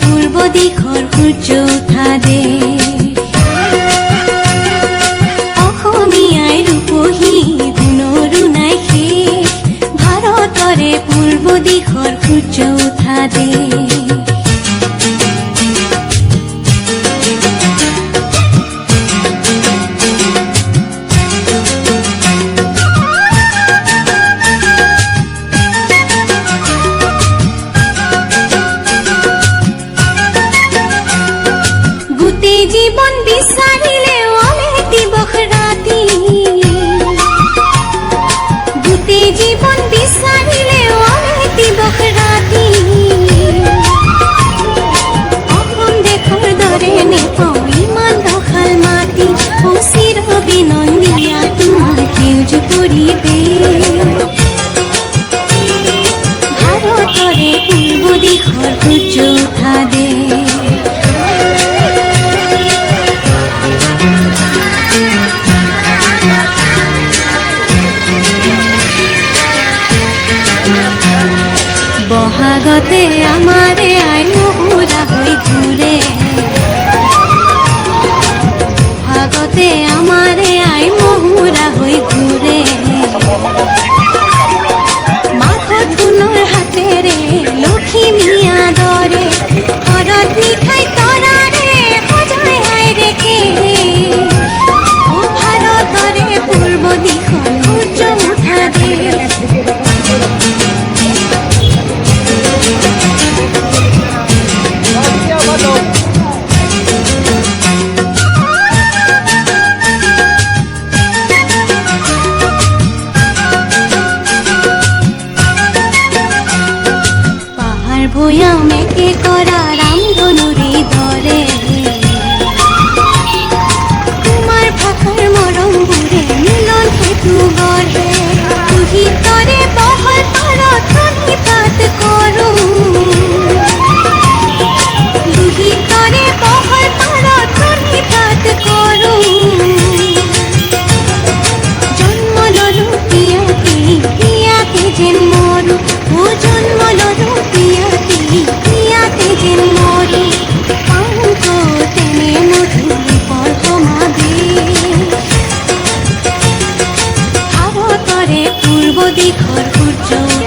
পূর্ব দিশৰ সূৰ্য উঠা দে অসমীয়াই ৰূপহী গুণৰো নাই শেষ ভাৰতৰে পূৰ্ব দিশৰ সূৰ্য উঠা দে জীবন বিচাৰিলে অলে দিবস ৰাতি গোটেই জীৱন বিচাৰিলে অলে দিবস ৰাতি অসম দেশৰ দৰে নেপাওঁ ইমান দখাল মাটি চিৰ বিনন্দীয়া তোমাৰ সেউজ পৰিৱেশ ভাৰতৰে পূৰ্ব দিশৰ সূৰ্য উঠা দে বহাগতে আমাৰে আই মহুৰা হৈ ঘূৰে বহাগতে আমাৰে আই মহুৰা হৈ ঘূৰে মাঘত সোণৰ হাতেৰে লখিমীয়া দৰে ঘৰত মিঠাই তৰাৰে সজাই আই ৰেখে ভাৰতৰে পূৰ্ব দিশত সূৰ্য উঠা দে ভৈয়ামেকে কৰা ৰামধনুৰি ধৰে তোমাৰ ভাষাৰ মৰমবোৰে মিলন সেতু গঢ়ে তুহিতৰে বহল পাৰত প্ৰণিপাত কৰোঁ তুহিতৰে বহল পাৰত প্ৰণিপাত কৰোঁ জন্ম ললো ইয়াতে ইয়াতে যেন মৰো জন্ম ললো ইয়াতে যেন মৰো পাওঁ তেনে মধুৰ সমাৱেশ ভাৰতৰে পূৰ্ব দিশৰ সূৰ্য